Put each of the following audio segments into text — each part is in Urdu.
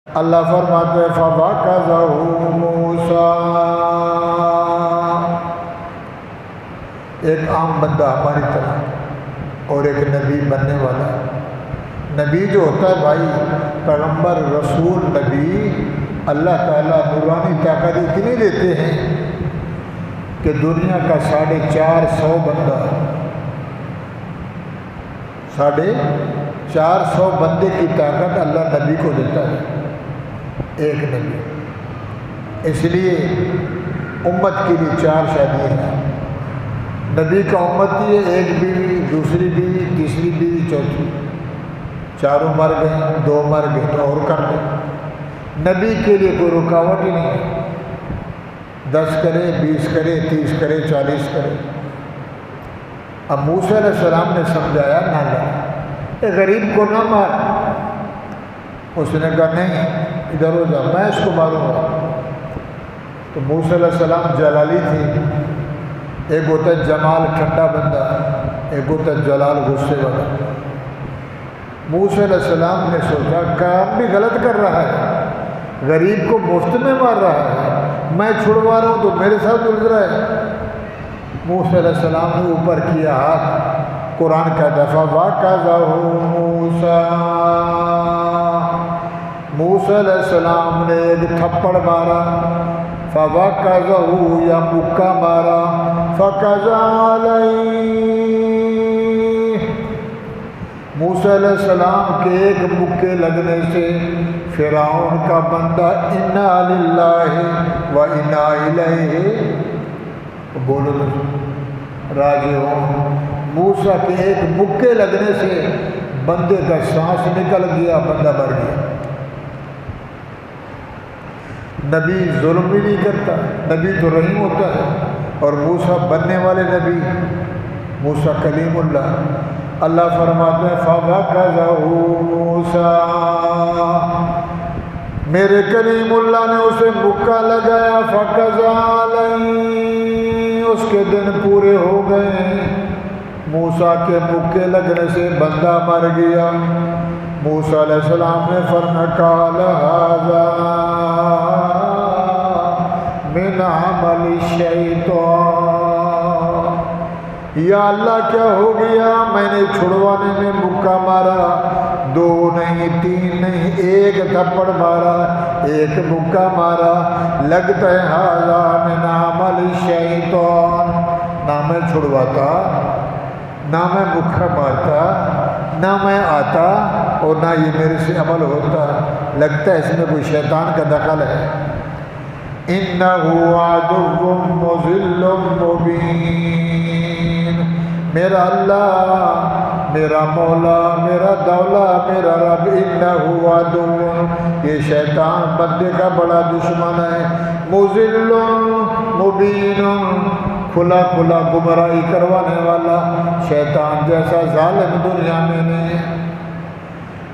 اللہ فرماتے ہیں فَوَكَّزَهُ مُوسَىٰ، ایک عام بندہ ہماری طرح اور ایک نبی بننے والا۔ نبی جو ہوتا ہے بھائی، پیغمبر، رسول، نبی، اللہ تعالیٰ نورانی طاقت اتنی دیتے ہیں کہ دنیا کا 450 بندہ، 450 بندے کی طاقت اللہ نبی کو دیتا ہے، ایک نبی۔ اس لیے امت کے لیے 4 شادیاں ہیں۔ نبی کا امت یہ ایک بیوی، دوسری بیوی، تیسری بیوی، چوتھی، 4 مر گئے، 2 مر گئے تو اور کر دیں۔ نبی کے لیے کوئی رکاوٹ ہی نہیں ہے، 10 کرے، 20 کرے، 30 کرے، 40 کرے۔ اب موسیٰ علیہ السلام نے سمجھایا نہ لڑ، غریب کو نہ مار۔ اس نے کہا نہیں، ادھر ہو جا، میں اس کو ماروں گا۔ تو موسیٰ علیہ السلام جلالی تھی، ایک ہوتا ہے جمال ٹھنڈا بندہ، ایک ہوتا ہے جلال غصے والا۔ موسیٰ علیہ السلام نے سوچا کام بھی غلط کر رہا ہے، غریب کو مفت میں مار رہا ہے، میں چھڑوا رہا ہوں تو میرے ساتھ الجھ رہا ہے۔ موسیٰ علیہ السلام نے اوپر کیا ہاتھ، قرآن کا دفعہ وَكَذَهُ مُوسَىٰ، موسیٰ علیہ السلام نے ایک تھپڑ مارا، فَوَكَذَهُ یا مکہ مارا، فَقَضَىٰ عَلَيْهِ، موسیٰ علیہ السلام کے ایک مکے لگنے سے فرعون کا بندہ اِنَّا لِلَّهِ وَإِنَّا إِلَيْهِ بولو راجعون۔ موسیٰ کے ایک مکے لگنے سے بندے کا سانس نکل گیا، بندہ مر گیا۔ نبی ظلم بھی نہیں کرتا، نبی تو رحیم ہوتا ہے، اور موسیٰ بننے والے نبی، موسیٰ کلیم اللہ۔ اللہ فرماتے ہیں فَوَكَّزَهُ مُوسَىٰ، میرے کلیم اللہ نے اسے مکہ لگایا، فَقَضَىٰ عَلَيْهِ، اس کے دن پورے ہو گئے۔ موسیٰ کے مکے لگنے سے بندہ مر گیا۔ موسیٰ علیہ السلام نے فرمایا قَالَ هَٰذَا مِنْ عَمَلِ الشَّيْطَانِ، یا اللہ کیا ہو گیا، میں نے چھڑوانے میں مکہ مارا، 2 نہیں 3 نہیں، ایک تھپڑ مارا، ایک مکہ مارا، لگتا ہے ہذا من عمل الشیطان، نہ میں چھڑواتا، نہ میں مکہ مارتا، نہ میں آتا، اور نہ یہ میرے سے عمل ہوتا، لگتا ہے اس میں کوئی شیطان کا دخل ہے۔ اِنَّهُ عَدُوٌّ مُضِلٌّ مُبِينٌ، میرا اللہ، میرا مولا، میرا دولا، میرا رب، اِنَّهُ عَدُوٌّ، یہ شیطان بندے کا بڑا دشمن ہے، مُضِلٌّ مُبِينٌ، کھلا کھلا گمراہی کروانے والا، شیطان جیسا ظالم دنیا میں نہیں۔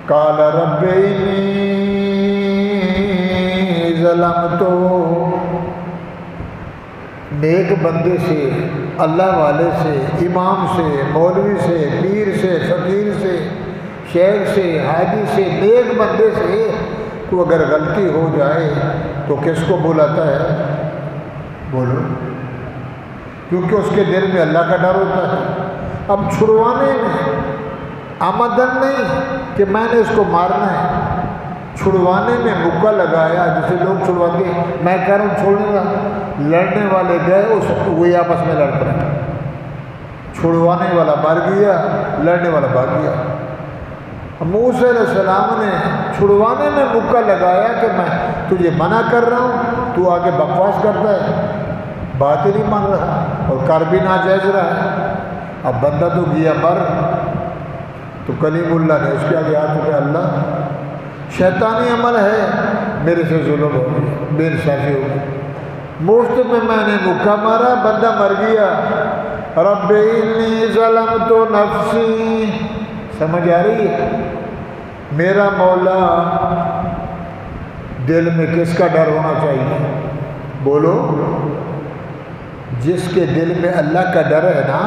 قال رب انی ظلمت، نیک بندے سے، اللہ والے سے، امام سے، مولوی سے، پیر سے، فقیر سے، شیخ سے، حاجی سے، نیک بندے سے کو اگر غلطی ہو جائے تو کس کو بلاتا ہے؟ بولو، کیونکہ اس کے دل میں اللہ کا ڈر ہوتا ہے۔ اب چھڑوانے میں آمدن نہیں کہ میں نے اس کو مارنا ہے، چھڑوانے میں مکہ لگایا، جسے لوگ چھڑواتے ہیں، میں کہہ رہا ہوں چھوڑوں گا، لڑنے والے گئے، وہی آپس میں لڑ پڑے، چھڑوانے والا مر گیا، لڑنے والا بھاگ گیا۔ موسیٰ علیہ السلام نے چھڑوانے میں مکہ لگایا کہ میں تجھے منع کر رہا ہوں، تو آگے بکواس کرتا ہے، بات ہی نہیں مان رہا اور کر بھی ناجائز رہا ہے۔ اب بندہ تو گیا مر، تو کلیم اللہ نے اس کے آگے ہاتھ اٹھایا، اللہ شیطانی عمل ہے، میرے سے ظلم ہو گیا، بے انصافی ہو گئی، مفت میں نے مکہ مارا، بندہ مر گیا۔ رب انی ظلمت نفسی، سمجھ آ رہی ہے؟ میرا مولا، دل میں کس کا ڈر ہونا چاہیے؟ بولو، جس کے دل میں اللہ کا ڈر ہے نا،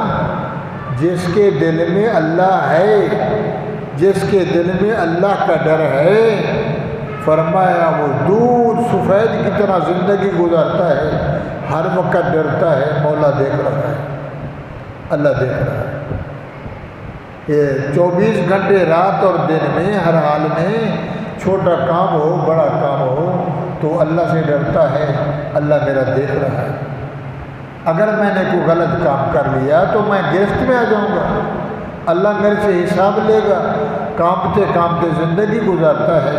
جس کے دل میں اللہ ہے، جس کے دل میں اللہ کا ڈر ہے، فرمایا وہ دودھ سفید کی طرح زندگی گزارتا ہے، ہر وقت ڈرتا ہے، مولا دیکھ رہا ہے، اللہ دیکھ رہا ہے۔ یہ 24 گھنٹے رات اور دن میں ہر حال میں چھوٹا کام ہو بڑا کام ہو تو اللہ سے ڈرتا ہے، اللہ میرا دیکھ رہا ہے۔ اگر میں نے کوئی غلط کام کر لیا تو میں گرفت میں آ جاؤں گا، اللہ میرے سے حساب لے گا۔ کامتے کامتے زندگی گزارتا ہے،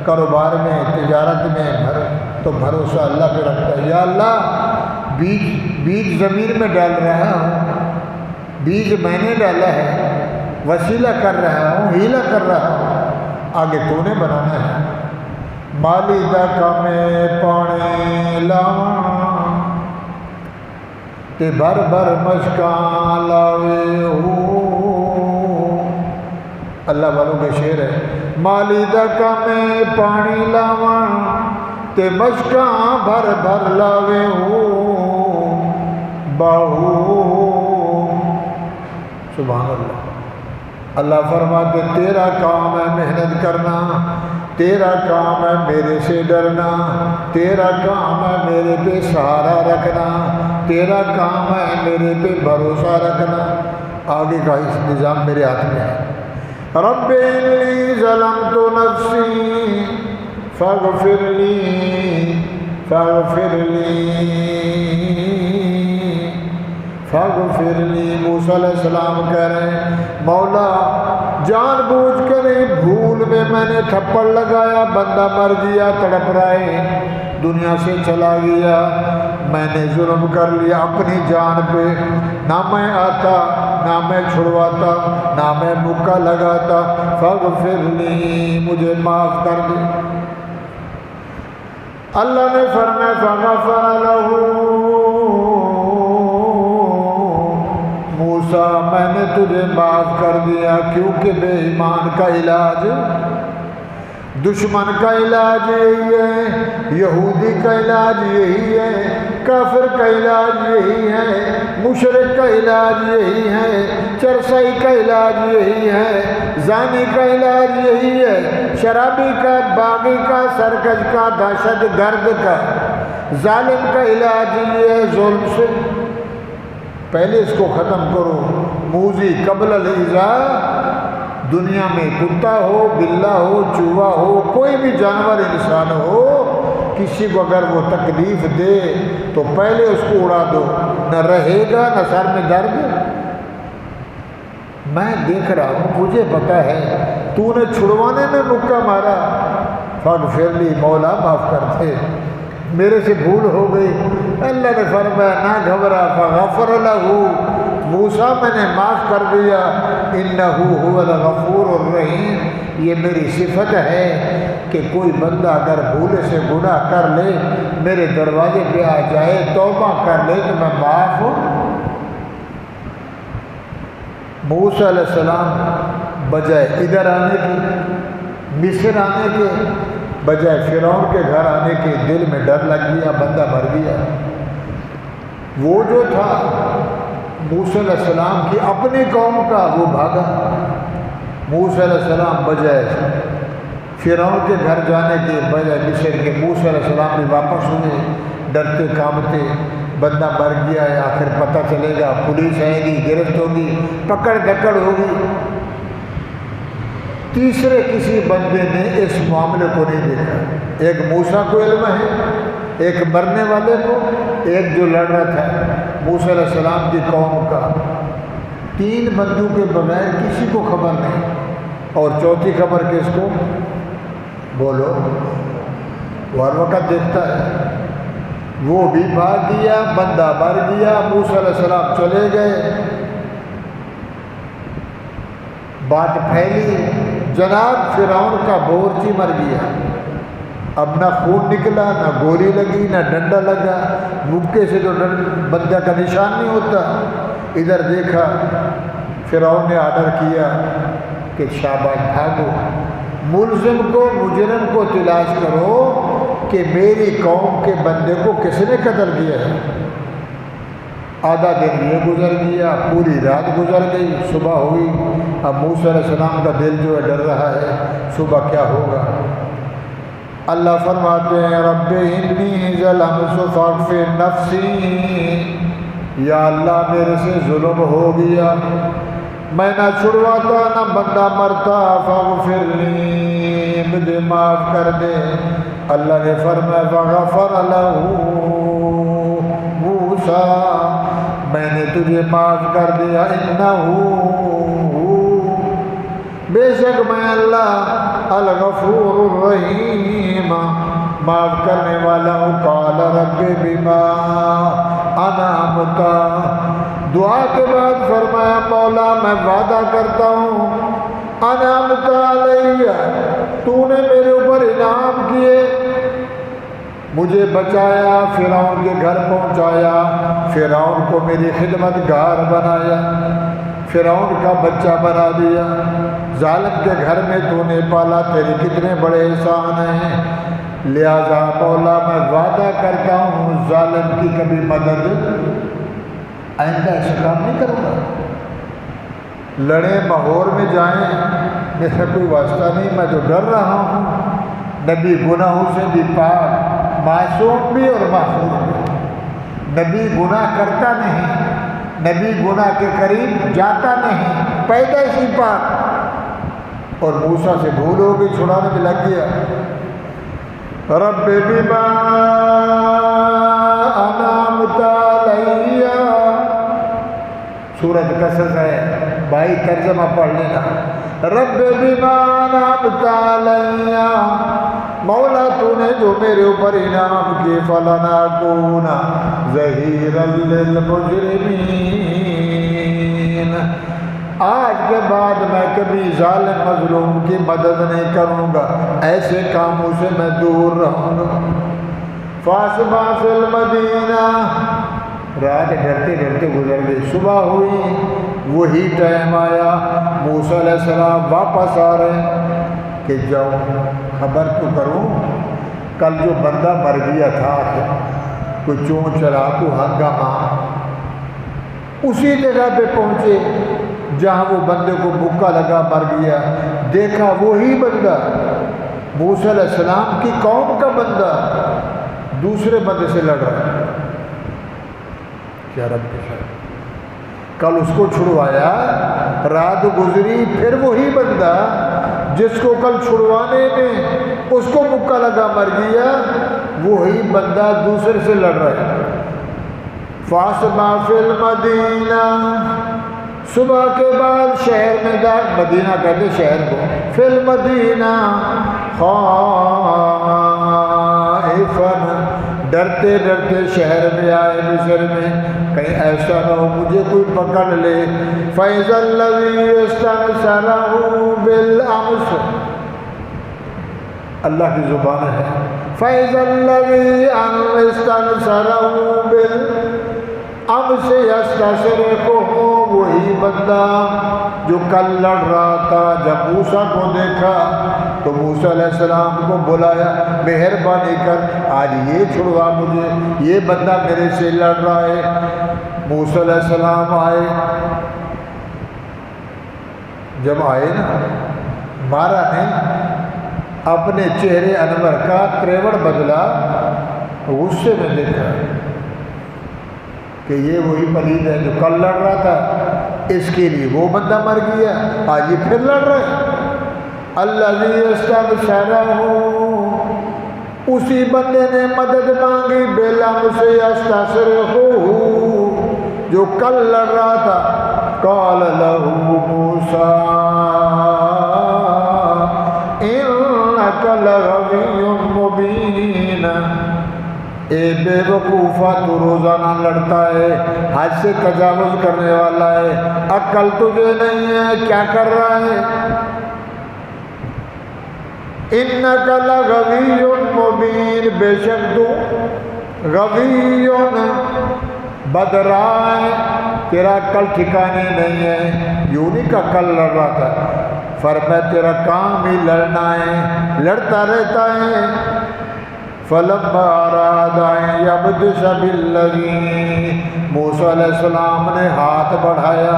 کاروبار میں تجارت میں تو بھروسہ اللہ پہ رکھتا ہے، یا اللہ بیج زمین میں ڈال رہا ہوں، بیج میں نے ڈالا ہے، وسیلہ کر رہا ہوں، ہیلا کر رہا ہوں، آگے تو نے بنانا ہے۔ مالی دا کامے پانے لاواں تے بھر بھر مشکاں لاوے ہو، اللہ والوں کے شعر ہے۔ مالی دا کامے پانی لاواں تے مشکاں بھر بھر لاوے ہو باہو، سبحان اللہ۔ اللہ فرماتے تیرا کام ہے محنت کرنا، تیرا کام ہے میرے سے ڈرنا، تیرا کام ہے میرے پہ سہارا رکھنا، تیرا کام ہے میرے پہ بھروسہ رکھنا۔ آگے کا اس نظام میرے ہاتھ میں ہے۔ رب انی ظلمت نفسی فاغفر لی فاغفر لی فاغفر لی۔ موسیٰ علیہ السلام کہہ رہے ہیں مولا جان بوجھ کر بھول میں نے تھپڑ لگایا، بندہ مر گیا، تڑپ رہے، دنیا سے چلا گیا، میں نے ظلم کر لیا اپنی جان پہ، نہ میں آتا نہ میں چھڑواتا نہ میں مکہ لگاتا، فاغفر لی مجھے معاف کر دے۔ اللہ نے فرمایا فغفر لہ، موسیٰ میں نے تجھے معاف کر دیا، کیونکہ بے ایمان کا علاج، دشمن کا علاج یہی ہے، یہودی کا علاج یہی ہے، کافر کا علاج یہی ہے، مشرک کا علاج یہی ہے، چرسائی کا علاج یہی ہے، زانی کا علاج یہی ہے، شرابی کا، باغی کا، سرکش کا، دہشت گرد کا، ظالم کا علاج یہ ہے ظلم سے پہلے اس کو ختم کرو۔ موذی قبل الایذاء، دنیا میں کتا ہو، بلہ ہو، چوہا ہو، کوئی بھی جانور انسان ہو، کسی کو اگر وہ تکلیف دے تو پہلے اس کو اڑا دو، نہ رہے گا نہ سر میں درد۔ میں دیکھ رہا ہوں، مجھے پتا ہے تو نے چھڑوانے میں مکہ مارا، فاغفر لی مولا معاف کر دے، میرے سے بھول ہو گئی۔ اللہ نے فرمایا نہ گھبرا، فغفر لہ، موسیٰ میں نے معاف کر دیا، انہ هو الغفور الرحیم۔ یہ میری صفت ہے کہ کوئی بندہ اگر بھولے سے گناہ کر لے، میرے دروازے پہ آ جائے، توبہ کر لے تو میں معاف ہوں۔ موسیٰ علیہ السلام بجائے ادھر آنے کی، مصر آنے کے، بجائے فرعون کے گھر آنے کے، دل میں ڈر لگ گیا، بندہ مر گیا۔ وہ جو تھا موسیٰ علیہ السلام کی اپنی قوم کا، وہ بھاگا۔ موسیٰ علیہ السلام بجائے فرعون کے گھر جانے کے، بجائے مصر کے، موسیٰ علیہ السلام بھی واپس ہوئے، ڈرتے کانپتے، بندہ مر گیا ہے، آخر پتہ چلے گا، پولیس آئے گی، گرفت ہوگی، پکڑ دھکڑ ہوگی۔ تیسرے کسی بندے نے اس معاملے کو نہیں دیکھا۔ ایک موسیٰ کو علم ہے، ایک مرنے والے کو، ایک جو لڑ رہا تھا موسیٰ علیہ السلام کی قوم کا، تین بندوں کے بغیر کسی کو خبر نہیں، اور چوتھی خبر کس کو؟ بولو، وہ ہر وقت دیکھتا ہے۔ وہ بھی بھاگ گیا، بندہ مر گیا، موسیٰ علیہ السلام چلے گئے، بات پھیلی، جناب فرعون کا بورچی مر گیا، اب نہ خون نکلا، نہ گولی لگی، نہ ڈنڈا لگا، مکے سے تو بندہ کا نشان نہیں ہوتا۔ ادھر دیکھا، فرعون نے آرڈر کیا کہ شاباش بھاگو، ملزم کو، مجرم کو تلاش کرو کہ میری قوم کے بندے کو کس نے قتل کیا ہے۔ آدھا دن یہ گزر گیا، پوری رات گزر گئی، صبح ہوئی، اب موسیٰ علیہ السلام کا دل جو ہے ڈر رہا ہے صبح کیا ہوگا۔ اللہ فرماتے ہیں رب انی ظلمت فاغفر نفسی، یا اللہ میرے سے ظلم ہو گیا، میں نہ چھڑواتا نہ بندہ مرتا، فاغفر لی، مجھے معاف کر دے۔ اللہ نے فرمایا فغفر لہ موسیٰ، میں نے تجھے معاف کر دیا، انہو، بے شک میں اللہ الغفور الرحیم، معاف کرنے والا ہوں۔ قال رب بما انعمت، دعا کے بعد فرمایا مولا میں وعدہ کرتا ہوں، انعمت علیہ، تو نے میرے اوپر انعام کیے، مجھے بچایا، فرعون کے گھر پہنچایا، فرعون کو میری خدمت گار بنایا، فرعون کا بچہ بنا دیا، ظالم کے گھر میں تو نے پالا، تیرے کتنے بڑے احسان ہیں، لہذا مولا میں وعدہ کرتا ہوں ظالم کی کبھی مدد آئندہ ایسا کام نہیں کروں گا۔ لڑیں مہور میں جائیں میرا کوئی واسطہ نہیں، میں تو ڈر رہا ہوں، نبی گناہوں سے بھی پاک، معصوم بھی اور محفوظ بھی، نبی گناہ کرتا نہیں، نبی گناہ کے قریب جاتا نہیں، پیدا ہی پاک، اور موسیٰ سے بھول ہو گئی، چھڑانے میں لگ گیا۔ رب بما انعمت علیہ، سورۃ قصص ہے، بھائی ترجمہ پڑھ لینا۔ رب بما انعمت علیہ، مولا تو نے جو میرے اوپر انعام کیے، فلنکون ظہیرا للمجرمین، آج کے بعد میں کبھی ظالم مظلوم کی مدد نہیں کروں گا، ایسے کاموں سے میں دور رہوں گا۔ فاصبح فی المدینہ، رات ڈرتے ڈرتے گزر گئی، صبح ہوئی، وہی ٹائم آیا، موسیٰ علیہ السلام واپس آ رہے ہیں کہ جاؤ خبر تو کروں، کل جو بندہ مر گیا تھا، کوئی چون چرا، کوئی ہنگامہ، اسی جگہ پہ پہنچے جہاں وہ بندے کو بھوکا لگا مر گیا، دیکھا وہی بندہ موسیٰ علیہ السلام کی قوم کا بندہ دوسرے بندے سے لڑ رہا ہے، کیا رب کے ساتھ، کل اس کو چھڑوایا، رات گزری، پھر وہی بندہ جس کو کل چھڑوانے میں اس کو بھوکا لگا مر گیا، وہی بندہ دوسرے سے لڑ رہا ہے۔ فاصبح فی المدینہ، صبح کے بعد شہر میں مدینہ کہتے شہر کو، فی المدینہ خائفا، ڈرتے ڈرتے شہر میں آئے، مصر میں، کہیں ایسا نہ ہو مجھے کوئی پکڑ لے۔ فَإِذَا الَّذِي اسْتَنصَرَهُ بِالْأَمْسِ، اللہ کی زبان ہے، فَإِذَا الَّذِي اسْتَنصَرَهُ بِالْأَمْسِ يَسْتَصْرِخُهُ، وہی بندہ جو کل لڑ رہا تھا، جب موسیٰ کو دیکھا تو موسیٰ علیہ السلام کو بلایا، مہربانی کر آج یہ چھڑوا مجھے، یہ بندہ میرے سے لڑ رہا ہے۔ موسیٰ علیہ السلام آئے، جب آئے نا، مارا نہیں، اپنے چہرے انور کا تریوڑ بدلا، غصے میں دیکھا کہ یہ وہی پلید ہے جو کل لڑ رہا تھا، اس کے لیے وہ بندہ مر گیا، آج یہ پھر لڑ رہا ہے۔ الذی استنصرہ، اسی بندے نے مدد مانگی، بالامس یستنصرہ، جو کل لڑ رہا تھا۔ قال لہ موسیٰ انک لغوی مبین، اے بے وقوفہ تو روزانہ لڑتا ہے، حد سے تجاوز کرنے والا ہے، عقل تجھے نہیں ہے، کیا کر رہا ہے؟ انک لغوی مبین، بے شک تو غوی بدراہ ہے، تیرا عقل ٹھکانے نہیں ہے، یوں نہیں کہ کل لڑ رہا تھا، فرمایا تیرا کام ہی لڑنا ہے، لڑتا رہتا ہے۔ فَلَمَّا أَرَادَ أَن يَبْطِشَ بِالَّذِي، موسیٰ علیہ السلام نے ہاتھ بڑھایا،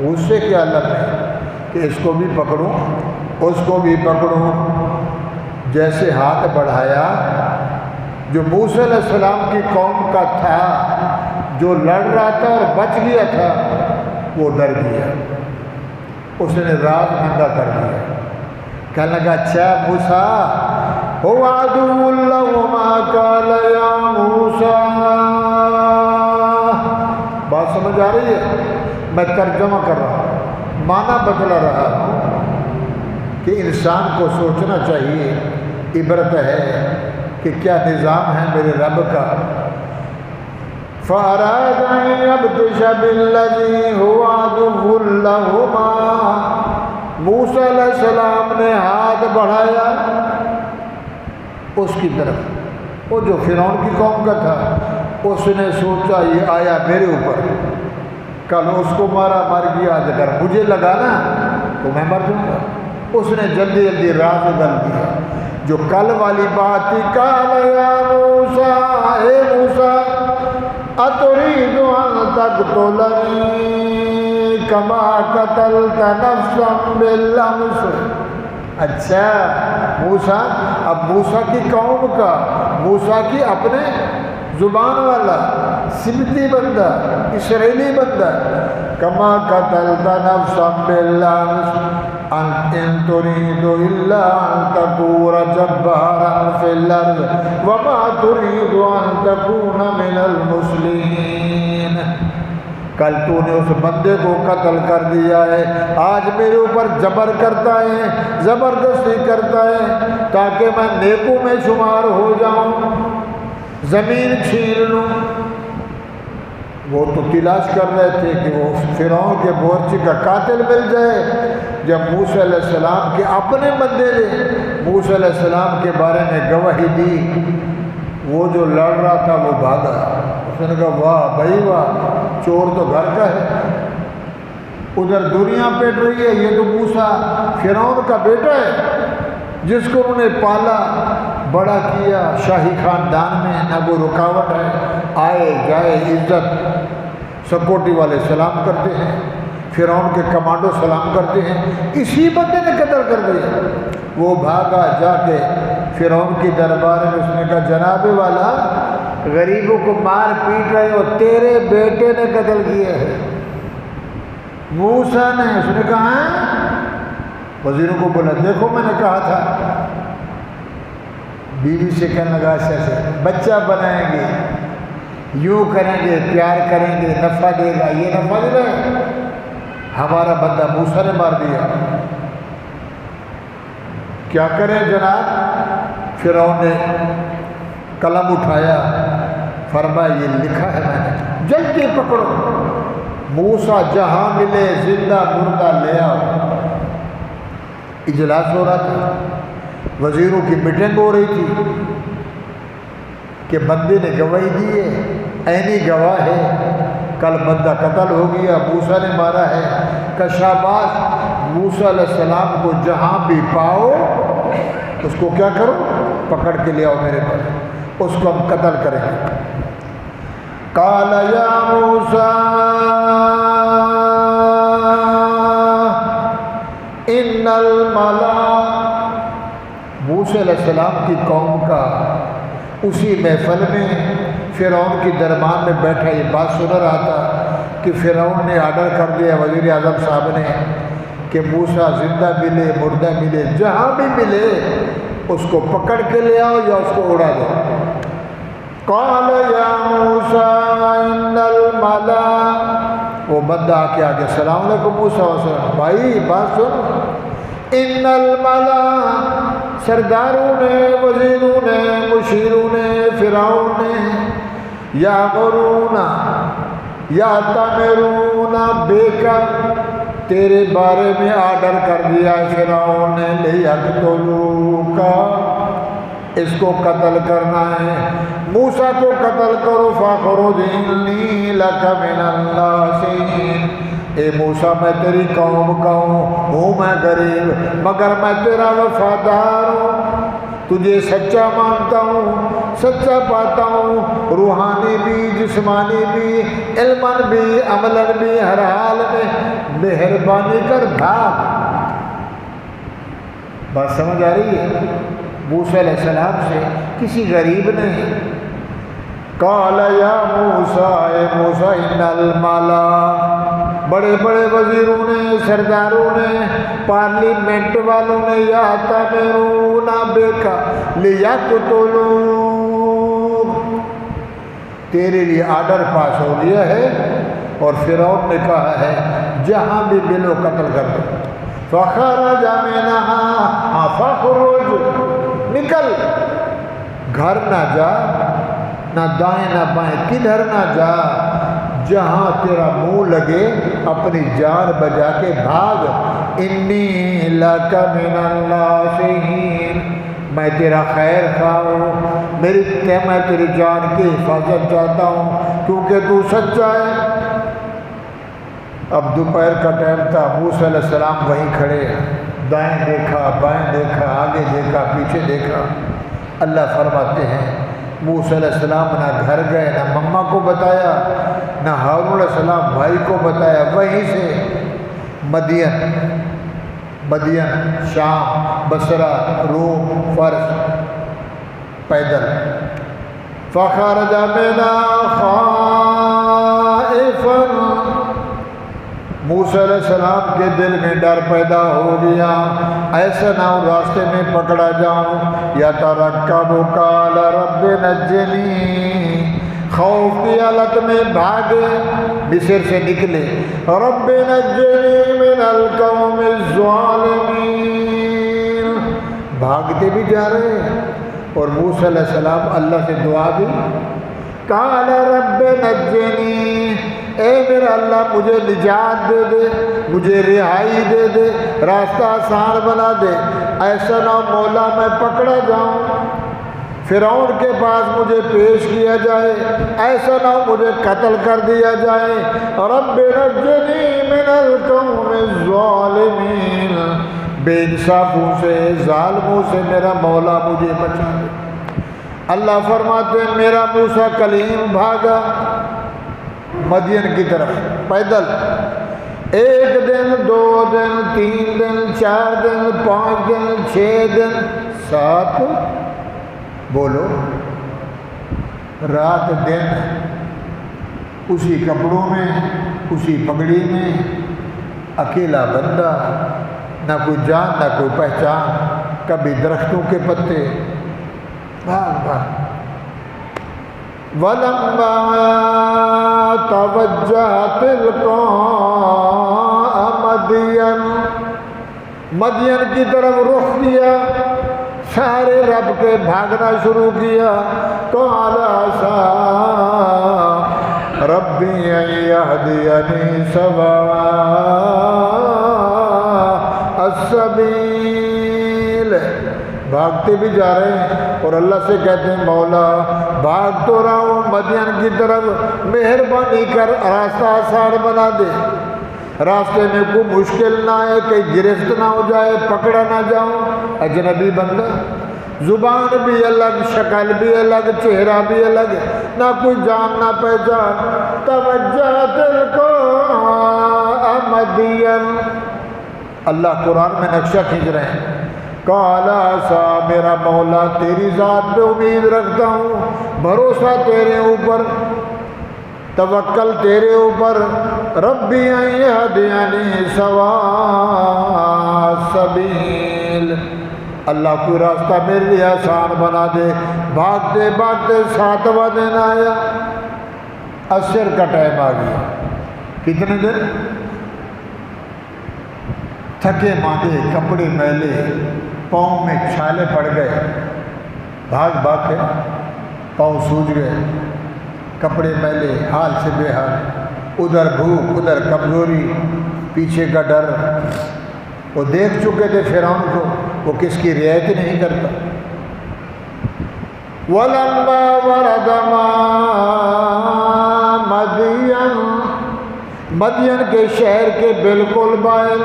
غصے کے عالم میں کہ اس کو بھی پکڑوں، اس کو بھی پکڑوں، جیسے ہاتھ بڑھایا، جو موسیٰ علیہ السلام کی قوم کا تھا، جو لڑ رہا تھا اور بچ گیا تھا، وہ ڈر گیا، اس نے راز ننگا کر دیا، کہنے لگا اچھا موسیٰ هو عدو اللہ وما قال یا موسیٰ۔ بات سمجھ آ رہی ہے؟ میں ترجمہ کر رہا ہوں، معنی بدلا رہا ہوں کہ انسان کو سوچنا چاہیے، عبرت ہے کہ کیا نظام ہے میرے رب کا۔ فَأَرَادَ أَن يَبْطِشَ بِالَّذِي هُوَ عَدُوٌّ لَهُمَا، موسیٰ علیہ السلام نے ہاتھ بڑھایا اس کی طرف، وہ جو فرعون کی قوم کا تھا، اس نے سوچا یہ آیا میرے اوپر، کل اس کو مارا مر گیا، اگر مجھے لگا نا تو میں مر جاؤں گا۔ اس نے جلدی جلدی راز ڈال دیا، جو کل والی بات تھی، قال یا موسیٰ، اے موسیٰ، اتريد ان تقتلني كما قتلت نفسا بالامس۔ اچھا موسیٰ، اب موسیٰ کی قوم کا، موسیٰ کی اپنے زبان والا سمتی بندہ، اسرائیلی بندہ، کما قتلت نفسا بالامس ان تريد الا ان تكون جبارا في الارض وما تريد ان تكون من المسلمين۔ کل تو نے اس بندے کو قتل کر دیا ہے، آج میرے اوپر جبر کرتا ہے، زبردستی کرتا ہے تاکہ میں نیکوں میں شمار ہو جاؤں، زمین چھین لوں۔ وہ تو تلاش کر رہے تھے کہ وہ فرعون کے بورچی کا قاتل مل جائے۔ جب موسیٰ علیہ السلام کے اپنے بندے نے موسیٰ علیہ السلام کے بارے میں گواہی دی، وہ جو لڑ رہا تھا وہ بھاگا۔ اس نے کہا واہ بھائی واہ، چور تو گھر کا ہے، ادھر دنیا پیٹ رہی ہے، یہ تو موسیٰ فرعون کا بیٹا ہے جس کو انہوں نے پالا بڑا کیا، شاہی خاندان میں نہ کوئی رکاوٹ ہے، آئے جائے عزت، سکوٹی والے سلام کرتے ہیں، فرعون کے کمانڈو سلام کرتے ہیں، اسی بندے نے قتل کر دیا۔ وہ بھاگا جا کے فرعون کی دربار میں، اس نے کہا جناب والا، غریبوں کو مار پیٹ رہے ہو، تیرے بیٹے نے قتل کیے ہیں، موسیٰ نے۔ اس نے کہا وزیروں کو بولا دیکھو میں نے کہا تھا، بیوی سے کہنے لگا ایسے بچہ بنائیں گے، یوں کریں گے، پیار کریں گے، نفع دے گا، یہ نفع دے گا، ہمارا بندہ موسیٰ نے مار دیا، کیا کریں جناب؟ فرعون نے قلم اٹھایا، فرمایا یہ لکھا ہے میں نے، جلدی پکڑو، موسیٰ جہاں ملے زندہ مردہ لے آؤ۔ اجلاس ہو رہا تھا، وزیروں کی میٹنگ ہو رہی تھی کہ بندے نے گواہی دی ہے، عینی گواہ ہے، کل بندہ قتل ہو گیا، موسیٰ نے مارا ہے، کہ شاباش، موسیٰ علیہ السلام کو جہاں بھی پاؤ اس کو کیا کرو، پکڑ کے لے آؤ میرے پاس، اس کو ہم قتل کریں گے۔ قال یا موسیٰ ان الملا، موسیٰ علیہ السلام کی قوم کا اسی محفل میں فرعون کی دربار میں بیٹھا یہ بات سن رہا تھا کہ فرعون نے آرڈر کر دیا وزیر اعظم صاحب نے کہ موسیٰ زندہ ملے مردہ ملے جہاں بھی ملے اس کو پکڑ کے لے آؤ یا اس کو اڑا دو۔ قال یا موسیٰ ان الملا، وہ بندہ آ کے آگے السلام علیکم موسیٰ وسلم، بھائی بات سن، ان الملا، سرداروں نے، وزیروں نے، مشیروں نے، فرعون نے، یامرون یاتمرون بک، تیرے بارے میں آرڈر کر دیا فرعون نے، لیقتلوک، اس کو قتل کرنا ہے، موسیٰ کو قتل کرو، فاخرج انی لک من الناصحین، اے موسیٰ میں تیری قوم کا ہوں میں غریب مگر میں تیرا وفادار ہوں، تجھے سچا مانتا ہوں، سچا پاتا ہوں، روحانی بھی، جسمانی بھی، علماً بھی، عملاً بھی، ہر حال میں مہربانی کر بھاگ۔ بات سمجھ آ رہی ہے؟ موسیٰ علیہ السلام سے کسی غریب نے، قال یا موسیٰ، اے موسیٰ، ان الملا، بڑے بڑے وزیروں نے، سرداروں نے، پارلیمنٹ والوں نے، یأتمرون بک لیقتلوک، تیرے لیے آرڈر پاس ہو گیا ہے اور فرعون نے کہا ہے جہاں بھی ملو قتل کر دو۔ فخرج منها، فخرج، نکل، گھر نہ جا، نہ دائیں نہ بائیں، کدھر نہ جا، جہاں تیرا منہ لگے اپنی جان بجا کے بھاگ۔ انی لک من الناصحین، میں تیرا خیر خواہ ہوں، میں تیری جان کی حفاظت چاہتا ہوں کیونکہ تو سچا ہے۔ اب دوپہر کا ٹائم تھا، موسیٰ علیہ السلام وہیں کھڑے، دائیں دیکھا، بائیں دیکھا، آگے دیکھا، پیچھے دیکھا۔ اللہ فرماتے ہیں موسیٰ علیہ السلام نہ گھر گئے، نہ مما کو بتایا، نہ ہارون علیہ السلام بھائی کو بتایا، وہیں سے مدین، شام، بصرہ، روم، فرس، پیدل۔ فخرج منها خائفا، موسیٰ علیہ السلام کے دل میں ڈر پیدا ہو گیا، ایسا نہ ہو راستے میں پکڑا جاؤں۔ یترقب، قال رب نجنی، خوف کی حالت میں بھاگے، مصر سے نکلے، رب نجنی من القوم الظالمین، بھاگتے بھی جا رہے ہیں اور موسیٰ علیہ السلام اللہ سے دعا بھی، قال رب نجنی، اے میرا اللہ مجھے نجات دے دے، مجھے رہائی دے دے، راستہ آسان بنا دے، ایسا نہ مولا میں پکڑا جاؤں، فرعون کے پاس مجھے پیش کیا جائے، ایسا نہ مجھے قتل کر دیا جائے۔ رب نجنی من القوم الظالمین، بے انصافوں سے، ظالموں سے میرا مولا مجھے بچا دے۔ اللہ فرماتے ہیں میرا موسیٰ کلیم بھاگا مدین کی طرف پیدل، 1 دن، 2 دن، 3 دن، 4 دن، 5 دن، 6 دن، 7، بولو، رات دن اسی کپڑوں میں، اسی پگڑی میں، اکیلا بندہ، نہ کوئی جان نہ کوئی پہچان، کبھی درختوں کے پتے، بھاگ بھاگ۔ وَلَمَّا تَوَجَّهَ تِلْقَاءَ مدین کی طرف رخ کیا، سارے رب کے بھاگنا شروع کیا۔ قَالَ عَسَىٰ رَبِّي أَن يَهْدِيَنِي سَوَاءَ السَّبِيلِ، بھاگتے بھی جا رہے ہیں اور اللہ سے کہتے ہیں مولا بھاگ تو رہا ہوں مدین کی طرف، مہربانی کر راستہ آسان بنا دے، راستے میں کوئی مشکل نہ آئے، کہیں گرفت نہ ہو جائے، پکڑا نہ جاؤں، اجنبی بندہ، زبان بھی الگ، شکل بھی الگ، چہرہ بھی الگ، نہ کوئی جان نہ پہچان۔ توجہ تلقاء مدین، اللہ قرآن میں نقشہ کھینچ رہے ہیں۔ قال عسیٰ، میرا مولا تیری ذات پہ امید رکھتا ہوں، بھروسہ تیرے اوپر، توکل تیرے اوپر، ربی ان یہدینی سواء السبیل، اللہ کوئی راستہ میرے لیے آسان بنا دے۔ بھاگتے بھاگتے 7واں دن آیا، عصر کا ٹائم آ گیا، کتنے دن؟ تھکے ماندے، کپڑے میلے، پاؤں میں چھالے پڑ گئے، بھاگ بھاگ کے پاؤں سوج گئے، کپڑے میلے، حال سے بے حال، ادھر بھوک، ادھر کمزوری، پیچھے کا ڈر، وہ دیکھ چکے تھے فرعون کو، وہ کس کی رعایت نہیں کرتا۔ وَلَمَّا وَرَدَ مَاءَ مَدْيَنَ، مدین کے شہر کے بالکل باہر،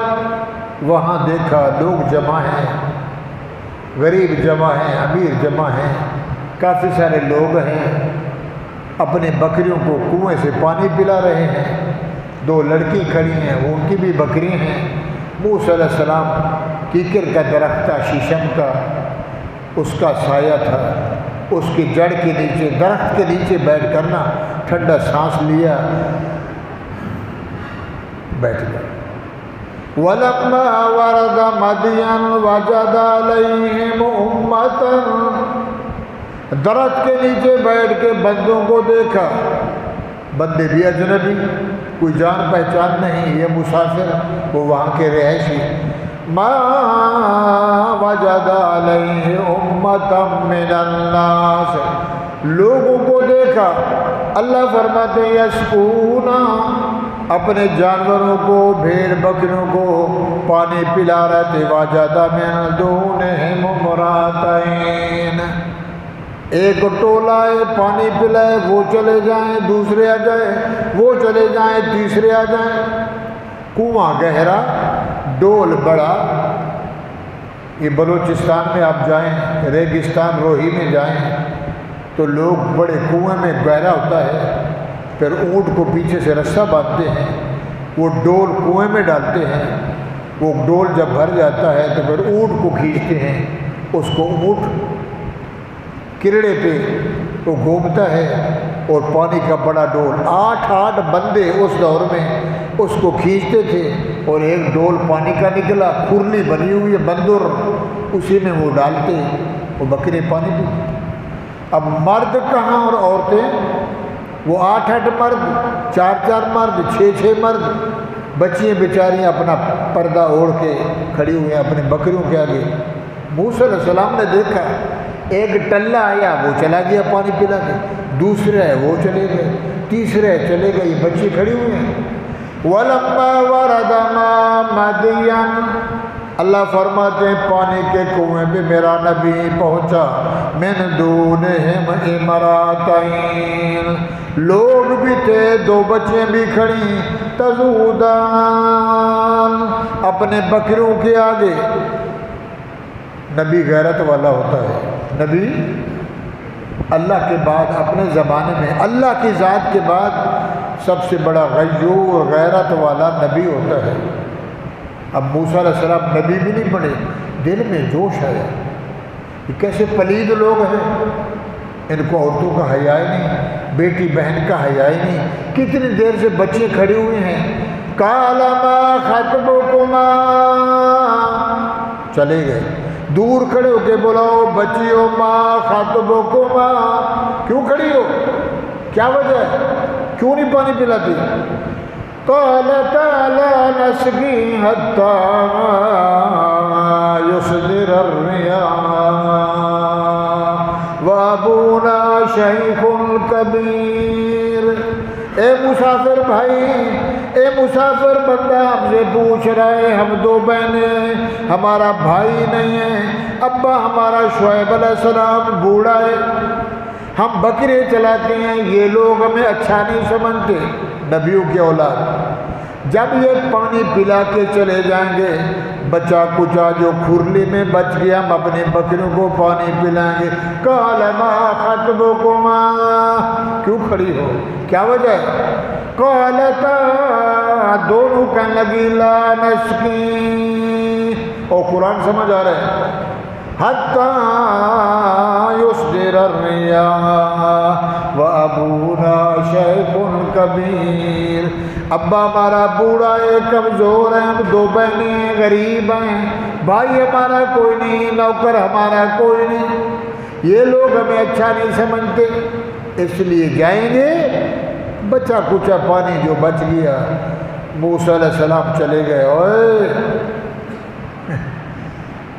وہاں دیکھا لوگ جمع ہیں، غریب جمع ہیں، امیر جمع ہیں، کافی سارے لوگ ہیں، اپنے بکریوں کو کنویں سے پانی پلا رہے ہیں، 2 لڑکی کھڑی ہیں، وہ ان کی بھی بکری ہیں۔ موسیٰ علیہ السلام کیکر کا درخت تھا، شیشم کا، اس کا سایہ تھا، اس کی جڑ کے نیچے، درخت کے نیچے بیٹھ کر نا ٹھنڈا سانس لیا، بیٹھ گیا۔ وَلَمَّا وَرَدَ مَدْيَنَ وَجَدَ عَلَيْهِمْ أُمَّةً، درخت کے نیچے بیٹھ کے بندوں کو دیکھا، بندے بھی اجنبی، کوئی جان پہچان نہیں، یہ مسافر، وہ وہاں کے رہائشی۔ مَا وَجَدَ عَلَيْهِ أُمَّةً مِّنَ النَّاسِ، لوگوں کو دیکھا، اللہ فرماتے یسقون، اپنے جانوروں کو، بھیڑ بکریوں کو پانی پلا رہے تھے۔ وَجَدَ مِن دُونِهِمْ امْرَأَتَيْنِ، ایک ٹولہ ہے، پانی پلائے، وہ چلے جائیں، دوسرے آ جائیں، وہ چلے جائیں، تیسرے آ جائیں۔ کنواں گہرا، ڈول بڑا۔ یہ بلوچستان میں آپ جائیں، ریگستان روہی میں جائیں تو لوگ بڑے کنویں میں گہرا ہوتا ہے، پھر اونٹ کو پیچھے سے رسہ باندھتے ہیں، وہ ڈول کنویں میں ڈالتے ہیں، وہ ڈول جب بھر جاتا ہے تو پھر اونٹ کو کھینچتے ہیں، اس کو اونٹ کرڑے پہ وہ گھومتا ہے، اور پانی کا بڑا ڈول، 8 بندے اس دور میں اس کو کھینچتے تھے، اور ایک ڈول پانی کا نکلا، کھرلی بنی ہوئی ہے بندر، اسی میں وہ ڈالتے، وہ بکرے پانی پی۔ اب مرد کہاں اور عورتیں؟ وہ 8 مرد، 4 مرد، 6 مرد، بچیاں بیچاریاں اپنا پردہ اوڑھ کے کھڑی ہوئی ہیں اپنے بکریوں کے آگے۔ موسیٰ علیہ السلام نے دیکھا، ایک ٹلہ آیا، وہ چلا گیا پانی پلا کے، دوسرے وہ چلے گئے، تیسرے چلے گئے، یہ بچی کھڑی ہوئی ہیں۔ وَلَمَّا وَرَدَ مَاءُ مَدْيَنَ، اللہ فرماتے ہیں پانی کے کنویں پہ میرا نبی پہنچا۔ مِن دُونِهِمْ امْرَأَتَيْنِ، لوگ بھی تھے، 2 بچیاں بھی کھڑی، تَذُودَانِ، اپنے بکریوں کے آگے۔ نبی غیرت والا ہوتا ہے، نبی اللہ کے بعد اپنے زمانے میں اللہ کی ذات کے بعد سب سے بڑا غیور غیرت والا نبی ہوتا ہے۔ اب موسیٰ علیہ السلام نبی بھی نہیں بنے، دل میں جوش آیا، یہ کیسے پلید لوگ ہیں، ان کو عورتوں کا حیا ہی نہیں، بیٹی بہن کا حیا ہی نہیں، کتنی دیر سے بچے کھڑی ہوئی ہیں۔ قَالَ مَا خَطْبُكُمَا، چلے گئے، دور کھڑے ہو کے بلاؤ بچیوں، ماں خطبکما، کیوں کھڑی ہو، کیا وجہ ہے، کیوں نہیں پانی پلاتی؟ قالتا لا نسقی حتی یصدر الرعاء وابونا شیخ کبیر۔ اے مسافر بھائی، اے مسافر بندہ ہم سے پوچھ رہے، ہم 2 بہنیں، ہمارا بھائی نہیں ہے، ابا ہمارا شعیب علیہ السلام بوڑھا ہے، ہم بکرے چلاتے ہیں، یہ لوگ ہمیں اچھا نہیں سمجھتے، نبیوں کی اولاد، جب یہ پانی پلا کے چلے جائیں گے، بچہ کچا جو کھرلی میں بچ گیا ہم اپنے بکریوں کو پانی پلائیں گے۔ قال ما خطبکما، کیوں کھڑی ہو، کیا وجہ ہے؟ قالتا، دونوں کہنے لگی لا نسقی، اور قرآن سمجھ آ رہا ہے، حتی یصدر الرعاء وابونا شیخ کبیر، ابا ہمارا بوڑھا ہے، کمزور ہے، ہم 2 بہنیں غریب ہیں، بھائی ہمارا کوئی نہیں، نوکر ہمارا کوئی نہیں، یہ لوگ ہمیں اچھا نہیں سمجھتے، اس لیے جائیں گے، بچہ کچا پانی جو بچ گیا۔ موسیٰ علیہ السلام چلے گئے، اوئے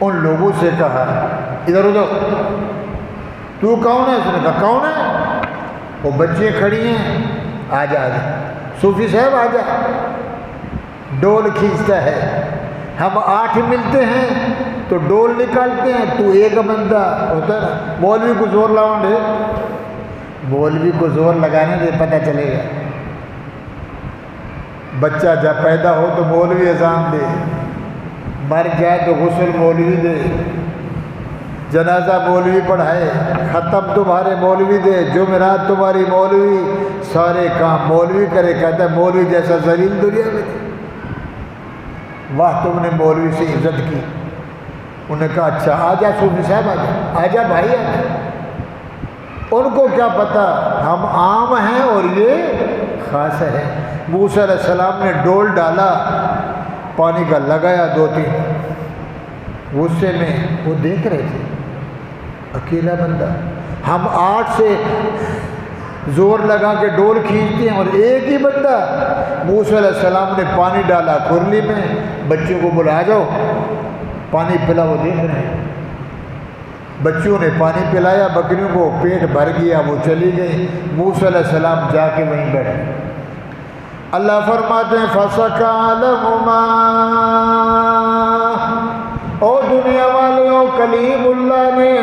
ان لوگوں سے کہا ادھر ادھر، تو کون ہے؟ اس نے کہا کون ہے؟ وہ بچیاں کھڑی ہیں، آ جا صوفی صاحب آ جا، ڈول کھینچتا ہے، ہم 8 ملتے ہیں تو ڈول نکالتے ہیں، تو ایک بندہ ہوتا ہے نا، مولوی کو زور لاؤں دے، مولوی کو زور لگانے دے، پتہ چلے گا، بچہ جب پیدا ہو تو مولوی اذان دے، مر جائے تو غسل مولوی دے، جنازہ مولوی پڑھائے، ختم تمہارے مولوی دے، جمعرات تمہاری مولوی، سارے کام مولوی کرے، کہتا ہے مولوی جیسا ذلیل دنیا میں، واہ تم نے مولوی سے عزت کی۔ انہوں نے کہا اچھا آجا صوفی صاحب آجا بھائی آجا۔ ان کو کیا پتا ہم عام ہیں اور یہ خاص ہے۔ موسیٰ علیہ السلام نے ڈول ڈالا، پانی کا لگایا 2-3، غصے میں وہ دیکھ رہے تھے اکیلا بندہ، ہم 8 سے زور لگا کے ڈول کھینچتے ہیں اور ایک ہی بندہ۔ موسیٰ علیہ السلام نے پانی ڈالا کھرلی میں، بچوں کو بلا جاؤ پانی پلا، وہ دیکھ رہے ہیں۔ بچوں نے پانی پلایا، بکریوں کو پیٹ بھر گیا، وہ چلی گئی۔ موسیٰ علیہ السلام جا کے وہیں بیٹھے۔ اللہ فرماتے ہیں فَسَقَىٰ لَهُمَا، او دنیا والوں، کلیم اللہ نے،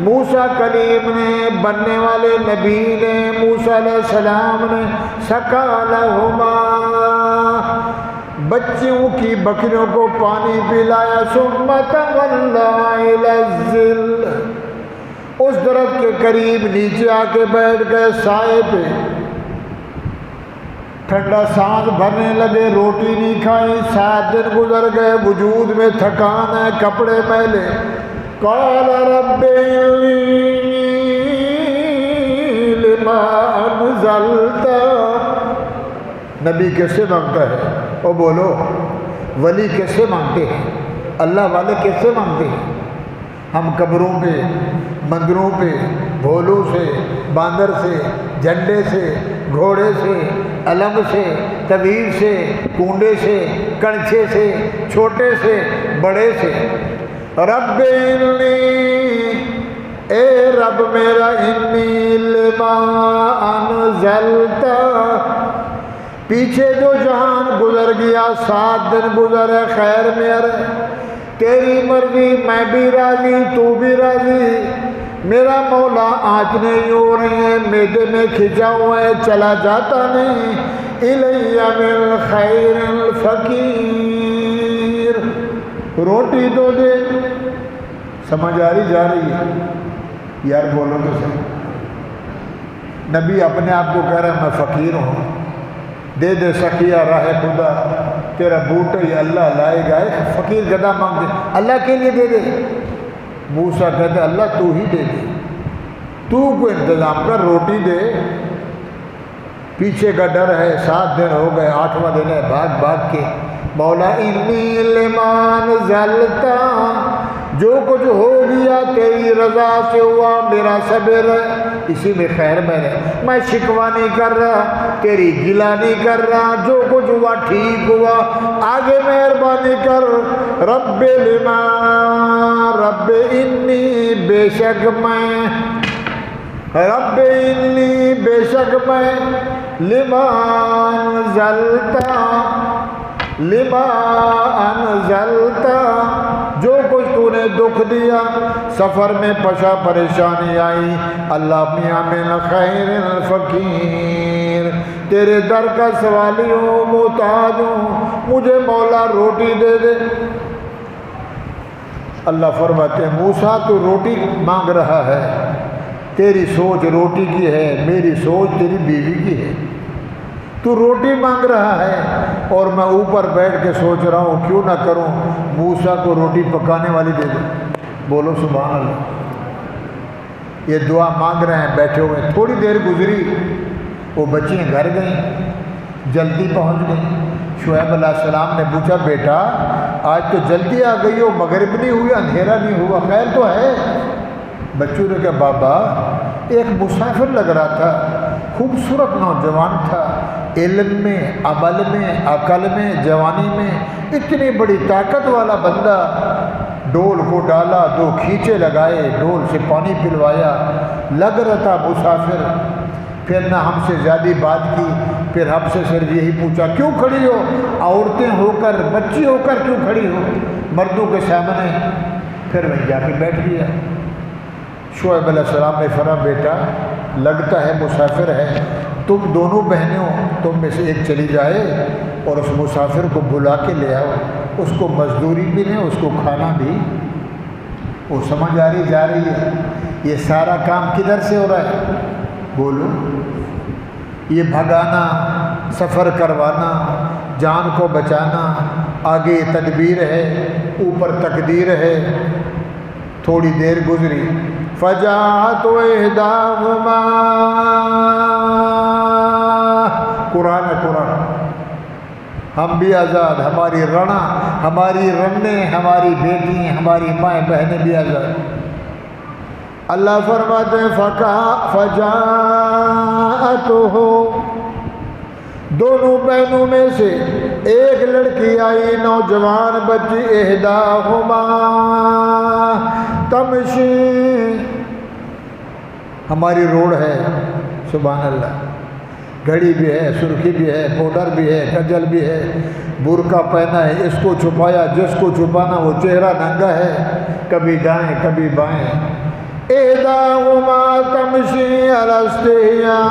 موسیٰ کلیم نے، بننے والے نبی نے، موسیٰ علیہ السلام نے، سَقَىٰ لَهُمَا، بچوں کی بکریوں کو پانی پلایا۔ ثُمَّ تَوَلَّىٰ إِلَى الظِّلِّ، اس درخت کے قریب نیچے آ کے بیٹھ گئے سائے پہ، ٹھنڈا سانس بھرنے لگے، روٹی نہیں کھائی، 7 دن گزر گئے، وجود میں تھکان ہے، کپڑے میلے۔ قال رب لما انزلت، نبی کیسے مانگتا ہے؟ او بولو، ولی کیسے مانگتے ہیں؟ اللہ والے کیسے مانگتے ہیں؟ ہم قبروں پہ، مندروں پہ، بھولوں سے، باندر سے، جھنڈے سے، گھوڑے سے، علم سے، طویل سے، کنڈے سے، کنچے سے، چھوٹے سے، بڑے سے۔ رب انی، اے رب میرا، انی لما انزلت، پیچھے جو جہان گزر گیا، 7 دن گزرے خیر میرے، تیری مرضی، میں بھی راضی، تو بھی راضی۔ میرا مولا آنچنے یوں رہی ہیں، میدے میں کھچا ہوا ہے، چلا جاتا نہیں۔ الیہ من خیر الفقیر، روٹی دو دے۔ سمجھ آ رہی جا رہی ہے؟ یار بولو تو صحیح۔ نبی اپنے آپ کو کہہ رہا ہے میں فقیر ہوں، دے دے سخیا راہ خدا، تیرا بوٹا ہی اللہ لائے گا۔ فقیر گدا مانگتے اللہ کے لیے دے دے۔ موسیٰ کہتے اللہ تو ہی دے دے، تو کو انتظام کر، روٹی دے۔ پیچھے کا ڈر ہے، 7 دن ہو گئے، 8واں دن ہے، بھاگ بھاگ کے مولا انی لما انزلت، جو کچھ ہو گیا تیری رضا سے ہوا، میرا صبر ہے، اسی میں خیر میں ہے۔ میں شکوہ نہیں کر رہا، تیری گلہ نہیں کر رہا، جو کچھ ہوا ٹھیک ہوا، آگے مہربانی کر۔ رب لما، رب انی، بے شک میں، رب انی، بے شک میں، لما انزلت، لما انزلت، جو کچھ تو نے دکھ دیا، سفر میں پشا پریشانی آئی، اللہ میاں من خیر الفقیر، تیرے در کا سوالی ہوں، محتاج ہوں، مجھے مولا روٹی دے دے۔ اللہ فرماتے ہیں موسیٰ تو روٹی مانگ رہا ہے، تیری سوچ روٹی کی ہے، میری سوچ تیری بیوی کی ہے۔ تو روٹی مانگ رہا ہے اور میں اوپر بیٹھ کے سوچ رہا ہوں کیوں نہ کروں موسیٰ کو روٹی پکانے والی دے دوں۔ بولو سبحان اللہ۔ یہ دعا مانگ رہے ہیں بیٹھے ہوئے، تھوڑی دیر گزری، وہ بچیاں گھر گئیں، جلدی پہنچ گئیں۔ شعیب علیہ السلام نے پوچھا بیٹا آج تو جلدی آ گئی ہو، مغرب نہیں ہوئی، اندھیرا نہیں ہوا، خیر تو ہے؟ بچوں نے کہا بابا ایک مسافر لگ رہا تھا، خوبصورت نوجوان تھا، علم میں، عمل میں، عقل میں، جوانی میں اتنی بڑی طاقت والا بندہ، ڈول کو ڈالا، 2 کھینچے لگائے، ڈول سے پانی پلوایا، لگ رہا تھا مسافر، پھر نہ ہم سے زیادہ بات کی، پھر ہم سے صرف یہی پوچھا کیوں کھڑی ہو، عورتیں ہو کر، بچی ہو کر کیوں کھڑی ہو مردوں کے سامنے؟ پھر وہیں جا کے بیٹھ گیا۔ شعیب علیہ السلام نے فرمایا بیٹا لگتا ہے مسافر ہے، تم دونوں بہنیں ہو، تم میں سے ایک چلی جائے اور اس مسافر کو بلا کے لے آؤ، اس کو مزدوری بھی دیں، اس کو کھانا بھی۔ وہ سمجھ آ رہی جا رہی ہے؟ یہ سارا کام کدھر سے ہو رہا ہے؟ بولو۔ یہ بھگانا، سفر کروانا، جان کو بچانا، آگے تدبیر ہے۔ اوپر تقدیر ہے. تھوڑی دیر گزری، فجاءت احداہما، قرآن ہے قرآن. ہم بھی آزاد، ہماری رنا، ہماری رنیں، ہماری بیٹی، ہماری مائیں بہنیں بھی آزاد. اللہ فرماتے ہیں فجاءتہ، دونوں بہنوں میں سے ایک لڑکی آئی، نوجوان بچی، احداہما تمشی، ہماری روڈ ہے سبحان اللہ، گھڑی بھی ہے، سرخی بھی ہے، پاؤڈر بھی ہے، کجل بھی ہے، برقع پہنا ہے، اس کو چھپایا، جس کو چھپانا وہ چہرہ ننگا ہے، کبھی دائیں کبھی بائیں. احداہما تمشی علی استحیاء،